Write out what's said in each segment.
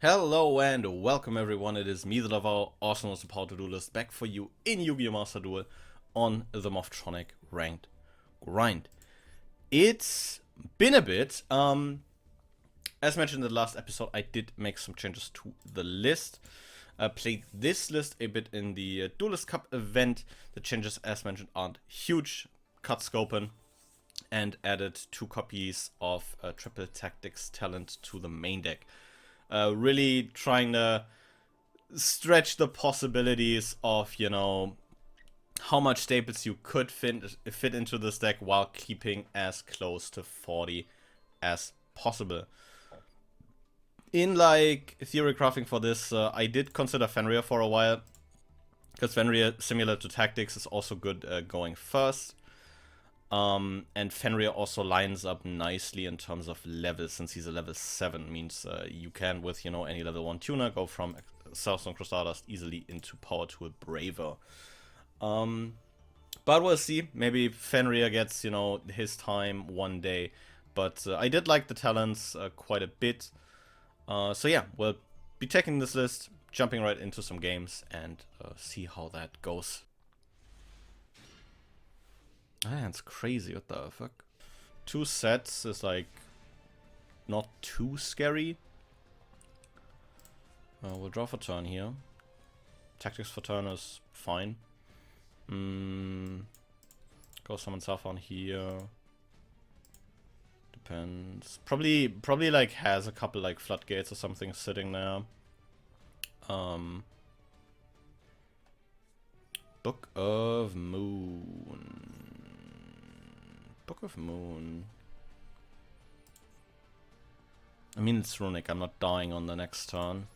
Hello and welcome everyone, it is me, the lover, also known as the Power to Do List, back for you in Yu-Gi-Oh! Master Duel on the Morphtronic Ranked Grind. It's been a bit. As mentioned in the last episode, I did make some changes to the list. I played this list a bit in the Duelist Cup event. The changes, as mentioned, aren't huge. Cut Scopen and added 2 copies of Triple Tactics Talent to the main deck. Really trying to stretch the possibilities of, how much staples you could fit into this deck while keeping as close to 40 as possible. In theory crafting for this, I did consider Fenrir for a while, because Fenrir, similar to Tactics, is also good going first. And Fenrir also lines up nicely in terms of level, since he's a level 7. Means you can, with any level 1 tuner, go from Southstone Crystardust easily into Power Tool Braver. But we'll see. Maybe Fenrir gets, his time one day. But I did like the talents quite a bit. So yeah, we'll be taking this list, jumping right into some games, and see how that goes. Ah, it's crazy, what the fuck. 2 sets is not too scary. We'll draw for turn here. Tactics for turn is fine. Go summon Saffron here. Depends. Probably has a couple floodgates or something sitting there. Book of Moon. Book of Moon. I mean, it's runic. I'm not dying on the next turn,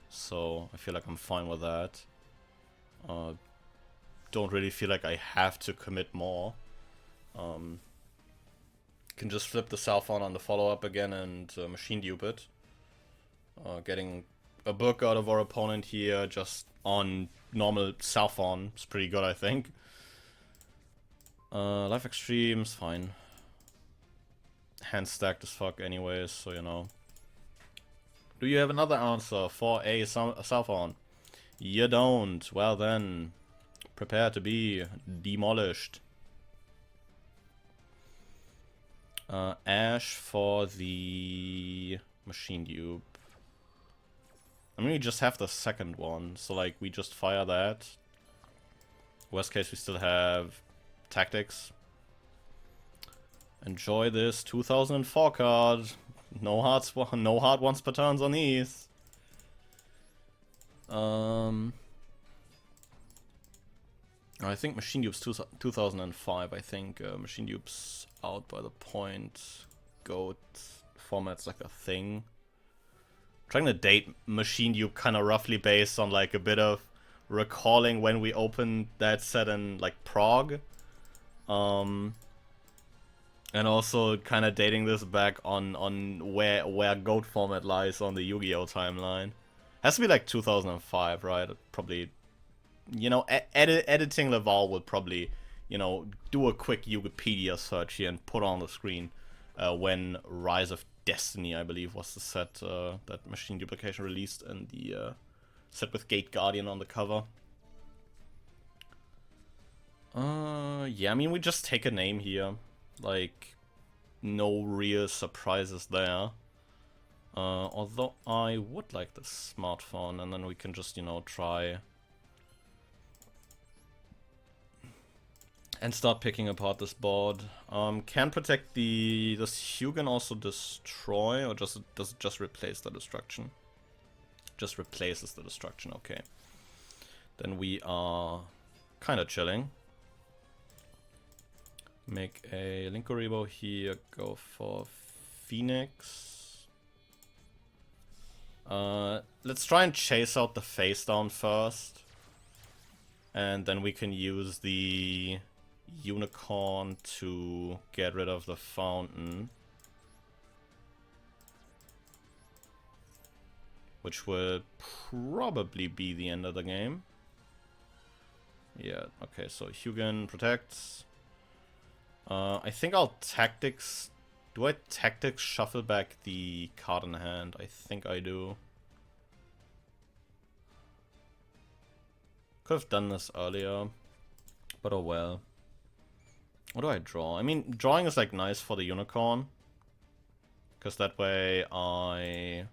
so I feel like I'm fine with that. Don't really feel like I have to commit more. Can just flip the Salphon on the follow-up again and machine dupe it. Getting a book out of our opponent here just on normal Salphon is pretty good, I think. Life Extreme's fine. Hand stacked as fuck anyways, so Do you have another answer for a Salphon? You don't. Well then, prepare to be demolished. Ash for the machine dupe. I mean, we just have the second one, so we just fire that. Worst case, we still have Tactics. Enjoy this 2004 card. No hard ones per turns on these. I think Machine Dupe's 2005. I think Machine Dupe's out by the point. Goat format's a thing. Trying to date Machine Dupe kind of roughly based on a bit of recalling when we opened that set in Prague. And also kind of dating this back on where Goat format lies on the Yu-Gi-Oh timeline. Has to be 2005, right? Probably, editing Laval would probably, do a quick Wikipedia search here and put on the screen when Rise of Destiny, I believe, was the set that Machine Duplication released, and the set with Gate Guardian on the cover. Yeah, I mean, we just take a name here. No real surprises there. Although I would like the smartphone, and then we can just, try and start picking apart this board. Can protect does Hugin also destroy, or does it just replace the destruction? Just replaces the destruction, okay. Then we are kinda chilling. Make a Linkuriboh here, go for Phoenix. Let's try and chase out the face down first. And then we can use the Unicorn to get rid of the Fountain. Which will probably be the end of the game. Yeah, okay, so Hugin protects. I think I'll Tactics. Do I Tactics shuffle back the card in hand? I think I do. Could have done this earlier, but oh well. What do I draw? I mean, drawing is like nice for the unicorn, because that way I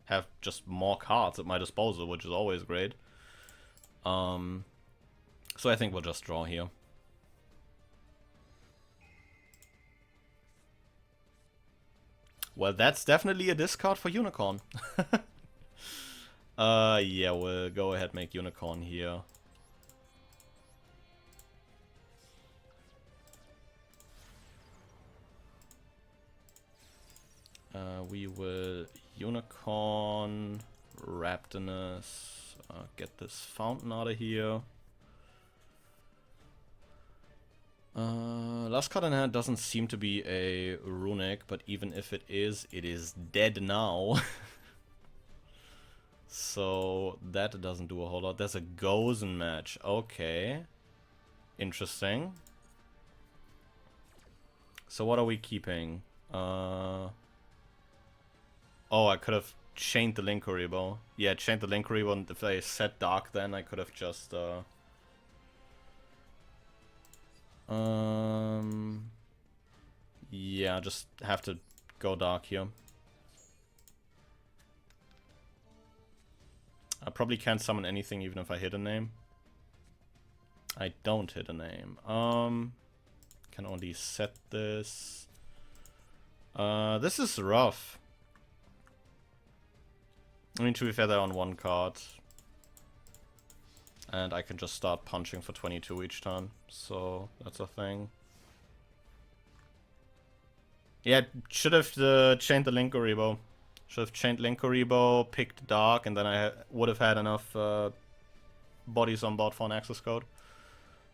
have just more cards at my disposal, which is always great. So I think we'll just draw here. Well, that's definitely a discard for unicorn. Yeah, we'll go ahead and make unicorn here. We will unicorn, Raptorness, get this fountain out of here. Last card in hand doesn't seem to be a runic, but even if it is dead now. So that doesn't do a whole lot. There's a Gozen match. Okay. Interesting. So what are we keeping? Oh, I could have chained the Linkuriboh. Yeah, chained the Linkuriboh, and if I set Dark then I could have just yeah, just have to go Dark here. I probably can't summon anything even if I hit a name. I don't hit a name. Can only set this. This is rough. I mean, to be fair, they're on one card. And I can just start punching for 22 each turn. So, that's a thing. Yeah, should have chained the Linkuriboh. Should have chained Linkuriboh, picked Dark, and then I would have had enough bodies on board for an access code.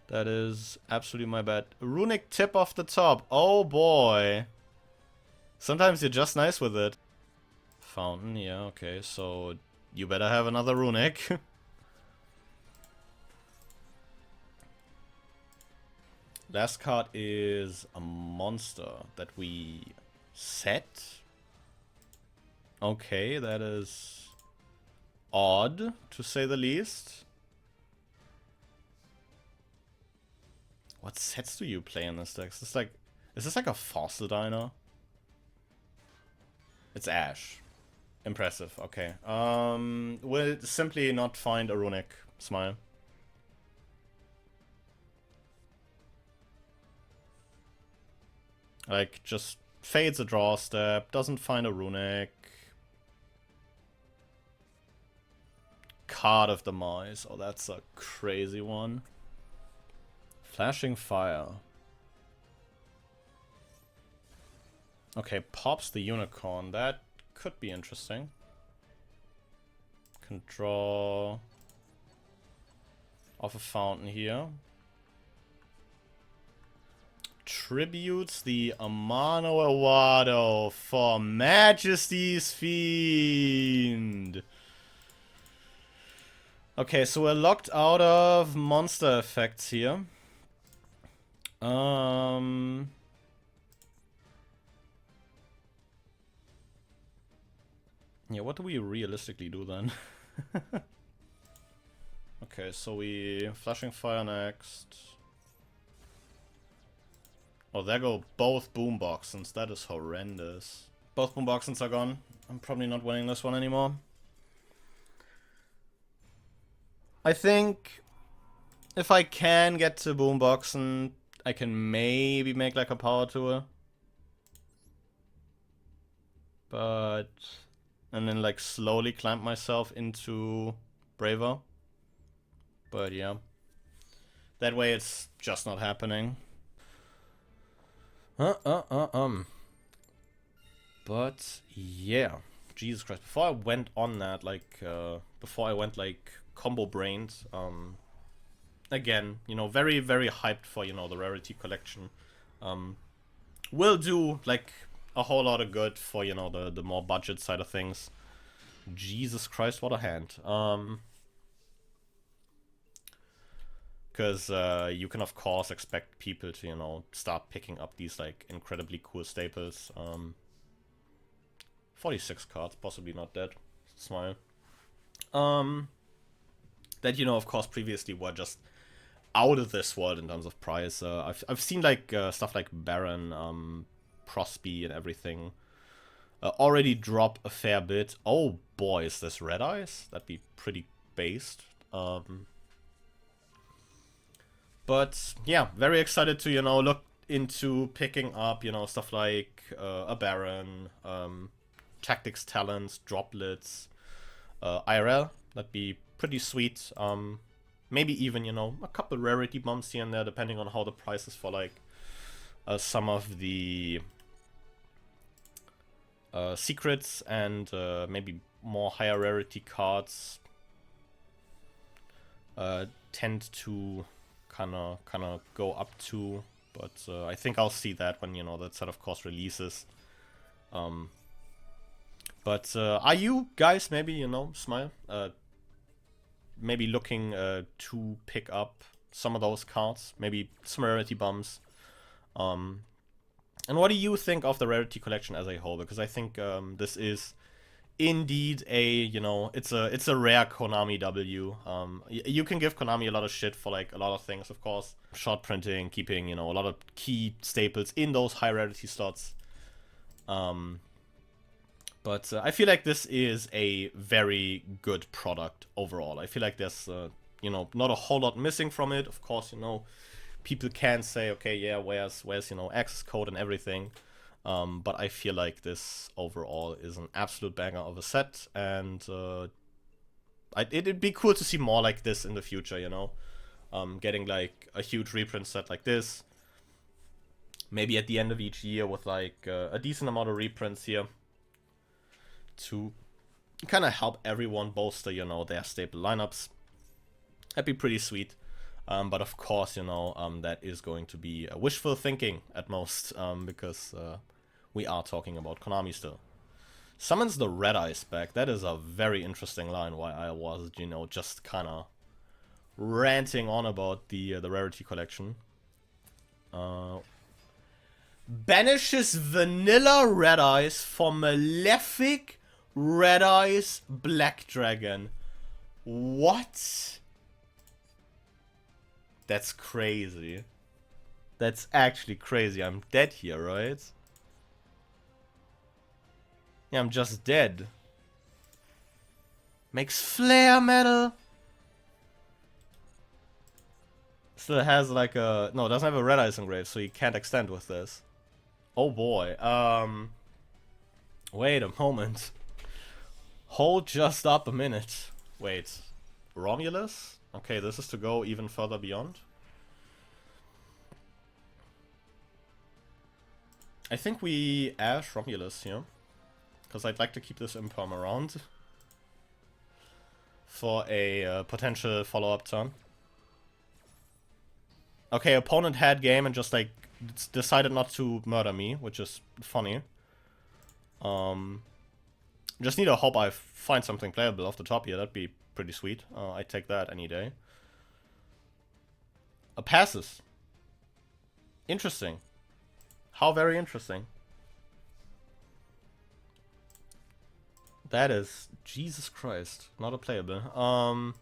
That is absolutely my bad. Runic tip off the top. Oh boy. Sometimes you're just nice with it. Fountain, yeah, okay, so you better have another runic. Last card is a monster that we set. Okay, that is odd, to say the least. What sets do you play in this deck? Is this like a fossil diner? It's Ash. Impressive, okay. We'll simply not find a runic. Smile. Like, just fades a draw step, doesn't find a runic. Card of Demise. Oh, that's a crazy one. Flashing Fire. Okay, pops the unicorn. That could be interesting. Can draw off a fountain here. Tributes the Amano Awado for Majesty's Fiend. Okay, so we're locked out of monster effects here. Yeah, what do we realistically do then? Okay, so we Flashing Fire next. Oh, there go both boomboxes. That is horrendous. Both boomboxes are gone. I'm probably not winning this one anymore. I think if I can get to boomboxen, I can maybe make like a power tour. But... and then like slowly climb myself into Braver. But yeah. That way it's just not happening. But yeah. Jesus Christ. Before I went on that, like, before I went like combo brained, again, you know, very, very hyped for, you know, the Rarity collection. Will do like a whole lot of good for, you know, the more budget side of things. Jesus Christ, what a hand. Because you can of course expect people to, you know, start picking up these like incredibly cool staples. 46 cards, possibly not dead. Smile. That that, you know, of course, previously were just out of this world in terms of price. I've seen like stuff like Baron, Prosby and everything already drop a fair bit. Oh boy, is this Red Eyes? That'd be pretty based. But yeah, very excited to, you know, look into picking up, you know, stuff like a Baron, tactics talents, droplets, IRL. That'd be pretty sweet. Maybe even, you know, a couple rarity bumps here and there, depending on how the price is for like some of the secrets and maybe more higher rarity cards tend to kind of go up to. But I think I'll see that when, you know, that set of course releases. But are you guys maybe, you know, Smile, maybe looking to pick up some of those cards, maybe some rarity bumps? And what do you think of the rarity collection as a whole? Because I think this is indeed a, you know, it's a rare Konami W. You can give Konami a lot of shit for like a lot of things, of course. Short printing, keeping, you know, a lot of key staples in those high rarity slots. But I feel like this is a very good product overall. I feel like there's, you know, not a whole lot missing from it. Of course, you know, people can say, okay, yeah, where's you know, access code and everything. But I feel like this overall is an absolute banger of a set, and it'd be cool to see more like this in the future, you know? Getting like a huge reprint set like this. Maybe at the end of each year with like a decent amount of reprints here to kind of help everyone bolster, you know, their staple lineups. That'd be pretty sweet. But of course, you know, that is going to be wishful thinking at most, because we are talking about Konami still. Summons the Red Eyes back. That is a very interesting line, why I was, you know, just kind of ranting on about the rarity collection. Banishes Vanilla Red Eyes for Malefic Red Eyes Black Dragon. What? That's crazy. That's actually crazy. I'm dead here, right? Yeah, I'm just dead. Makes flare metal. Still has like a... No, it doesn't have a Red Eyes engraved, so you can't extend with this. Oh boy. Wait a moment. Hold just up a minute. Wait. Romulus? Okay, this is to go even further beyond. I think we Ash Romulus here. Because I'd like to keep this Imperm around. For a potential follow-up turn. Okay, opponent had game and just like decided not to murder me, which is funny. Just need to hope I find something playable off the top here. That'd be pretty sweet. I'd take that any day. Passes. Interesting. How very interesting. That is... Jesus Christ. Not a playable.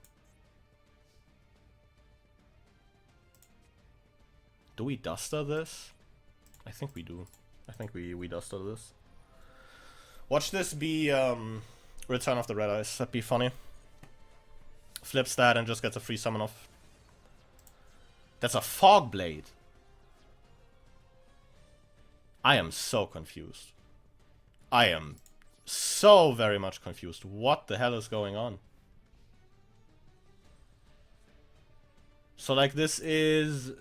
Do we duster this? I think we do. I think we duster this. Watch this be Return of the Red Eyes. That'd be funny. Flips that and just gets a free summon off. That's a Fog Blade. I am so confused. I am so very much confused. What the hell is going on? So like this is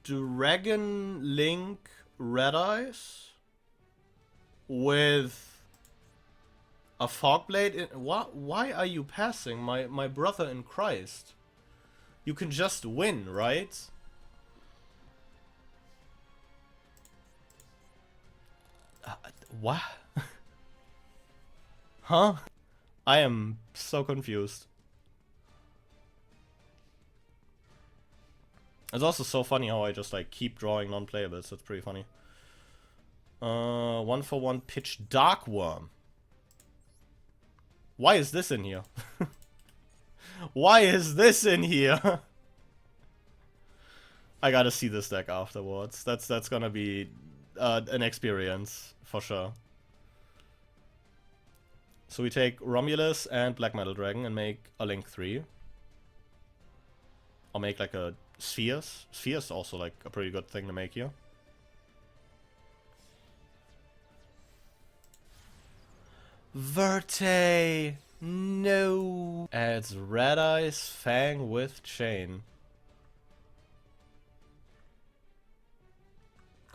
Dragon Link Red Eyes with a Fog Blade. Why are you passing, my brother in Christ? You can just win, right? What? Huh? I am so confused. It's also so funny how I just like keep drawing non-playables. That's pretty funny. 1-for-1 Pitch Dark Worm. Why is this in here? Why is this in here? I gotta see this deck afterwards. That's gonna be an experience for sure. So we take Romulus and Black Metal Dragon and make a Link 3. I'll make like a Spheres. Spheres is also like a pretty good thing to make here. Verte! No! Adds Red Eyes Fang with Chain.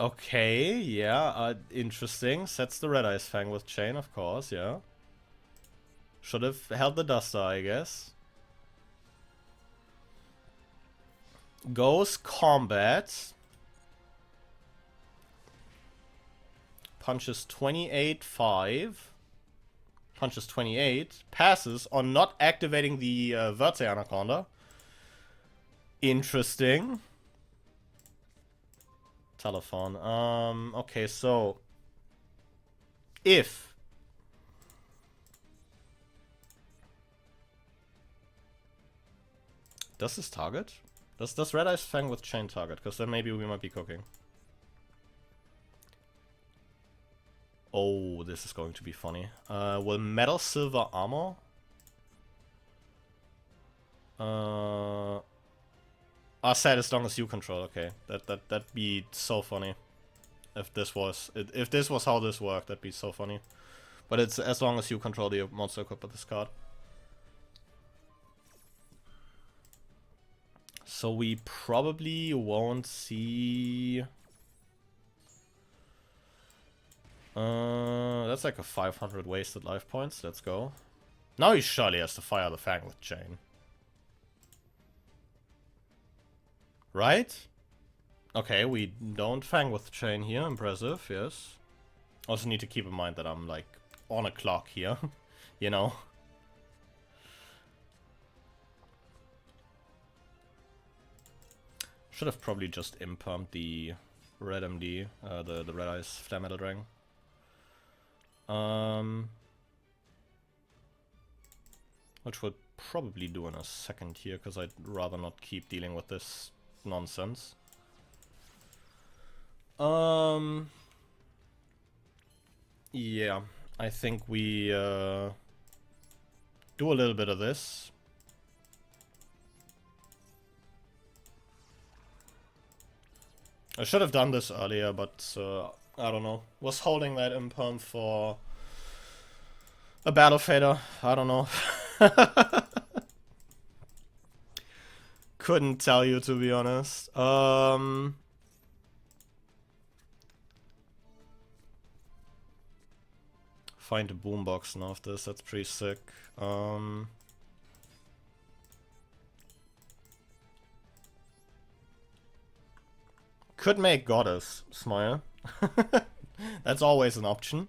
Okay, yeah, interesting. Sets the Red Eyes Fang with Chain, of course, yeah. Should have held the Duster, I guess. Goes Combat. Punches 28-5. Punches 28. Passes on not activating the Verte Anaconda. Interesting. Telephone. Okay, so if does this target? Does Red Eyes Fang with Chain target? Because then maybe we might be cooking. Oh, this is going to be funny. Will Metal Silver Armor? Set as long as you control. Okay, that'd be so funny. If this was how this worked, that'd be so funny. But it's as long as you control the monster equipped with this card. So we probably won't see. That's like a 500 wasted life points. Let's go. Now he surely has to fire the Fang with Chain. Right? Okay, we don't Fang with Chain here. Impressive, yes. Also need to keep in mind that I'm like on a clock here. You know? Should have probably just impumped the Red MD, the Red Eyes Flare Metal Dragon. Which we'll probably do in a second here, because I'd rather not keep dealing with this nonsense. Yeah, I think we do a little bit of this. I should have done this earlier, but I don't know. Was holding that impump for a Battle Fader. I don't know. Couldn't tell you, to be honest. Find a boombox now of this. That's pretty sick. Could make Goddess Smile. That's always an option.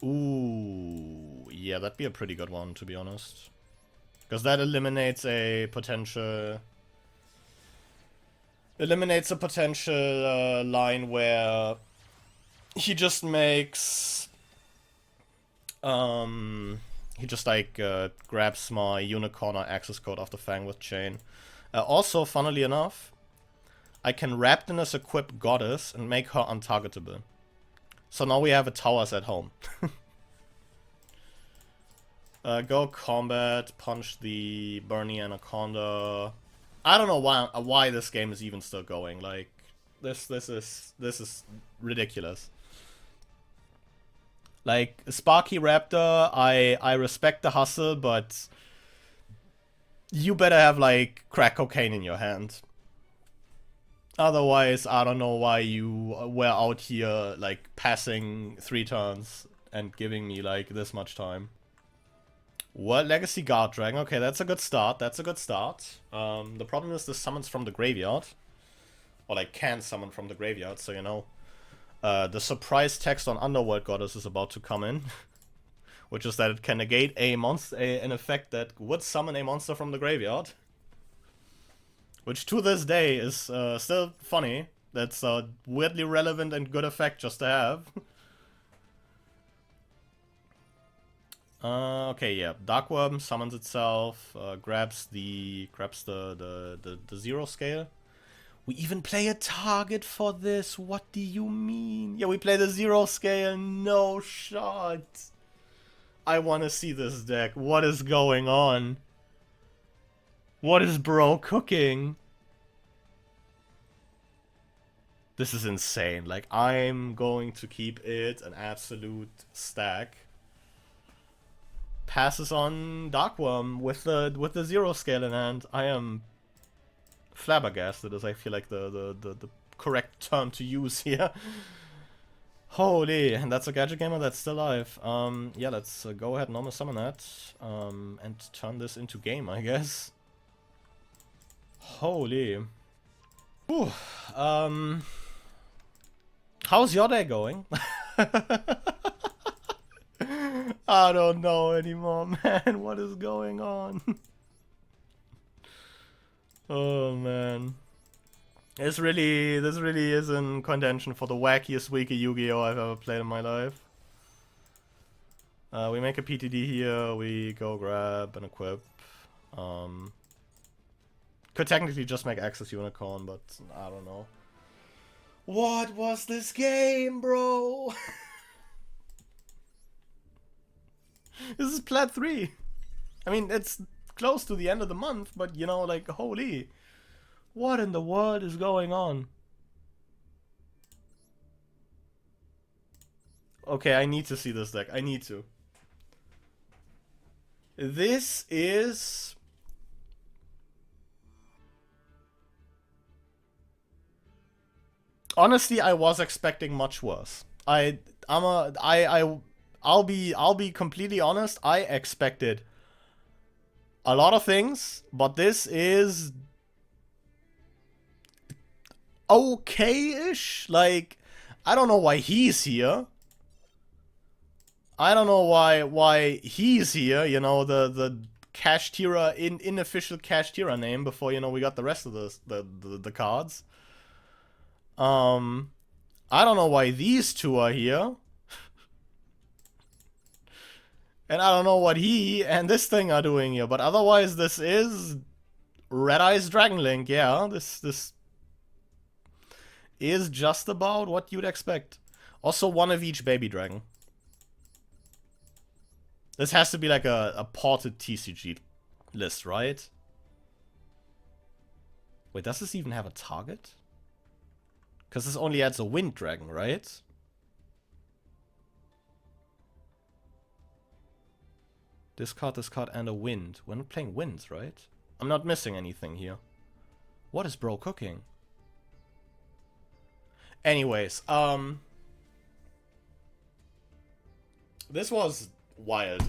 Ooh, yeah, that'd be a pretty good one, to be honest. Because that eliminates a potential... line where he just makes... he just like grabs my unicorn or access code off the Fang with Chain. Also, funnily enough, I can Raptinus equip Goddess and make her untargetable. So now we have a Towers at home. Go combat, punch the Bernie Anaconda. I don't know why this game is even still going. Like this is ridiculous. Like Sparky Raptor, I respect the hustle, but you better have like crack cocaine in your hand. Otherwise, I don't know why you were out here like passing 3 turns and giving me like this much time. What? Legacy Guard Dragon? Okay, that's a good start. That's a good start. The problem is this summons from the graveyard. Or like can summon from the graveyard, so you know. The surprise text on Underworld Goddess is about to come in. Which is that it can negate a monster, an effect that would summon a monster from the graveyard. Which to this day is still funny. That's a weirdly relevant and good effect just to have. Okay, yeah. Dark Worm summons itself, grabs the zero scale. We even play a target for this. What do you mean? Yeah, we play the zero scale. No shot. I want to see this deck. What is going on? What is bro cooking? This is insane. Like, I'm going to keep it an absolute stack. Passes on Darkworm with the zero scale in hand. I am flabbergasted, as I feel like the correct term to use here. Holy, and that's a Gadget Gamer that's still alive. Yeah, let's go ahead and normal summon that. And turn this into game, I guess. Holy. Whew. How's your day going? I don't know anymore, man. What is going on? Oh, man. This really is in contention for the wackiest weekly Yu-Gi-Oh! I've ever played in my life. We make a PTD here, we go grab and equip. Could technically just make Access Unicorn, but I don't know. What was this game, bro? This is Plat 3. I mean, it's close to the end of the month, but you know, like, holy. What in the world is going on? Okay, I need to see this deck. I need to. This is... Honestly, I was expecting much worse. I'll be completely honest. I expected a lot of things, but this is okay-ish. Like, I don't know why he's here. I don't know why he's here. You know, the Cash Tira unofficial Cash Tira name before, you know, we got the rest of the cards. I don't know why these two are here. And I don't know what he and this thing are doing here, but otherwise this is Red Eyes Dragon Link. Yeah, this is just about what you'd expect. Also, one of each baby dragon. This has to be like a ported TCG list, right? Wait, does this even have a target? Because this only adds a wind dragon, right? Discard, and a wind. We're not playing winds, right? I'm not missing anything here. What is bro cooking? Anyways, this was wild.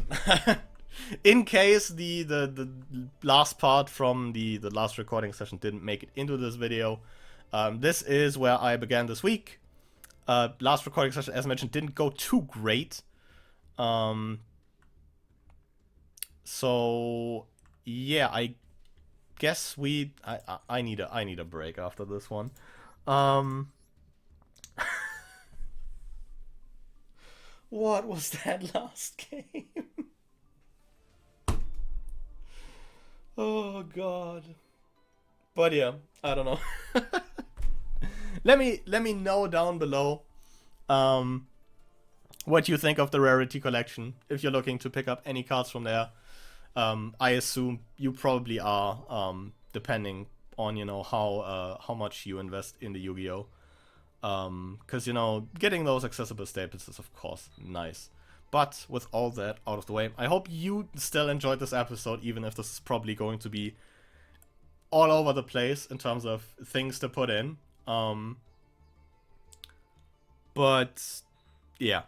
In case the last part from the last recording session didn't make it into this video, this is where I began this week. Last recording session, as mentioned, didn't go too great. So yeah, I guess I need a break after this one. What was that last game? Oh god. But yeah, I don't know. Let me know down below what you think of the Rarity Collection. If you're looking to pick up any cards from there. I assume you probably are, depending on, you know, how much you invest in the Yu-Gi-Oh! Because, you know, getting those accessible staples is, of course, nice. But with all that out of the way, I hope you still enjoyed this episode, even if this is probably going to be all over the place in terms of things to put in. But, yeah.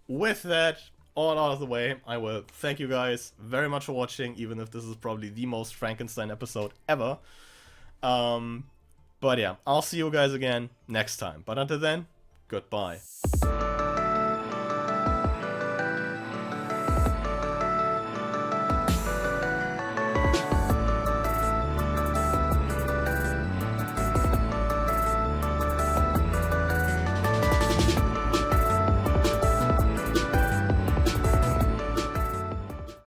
With that all out of the way, I will thank you guys very much for watching, even if this is probably the most Frankenstein episode ever. But yeah, I'll see you guys again next time. But until then, goodbye.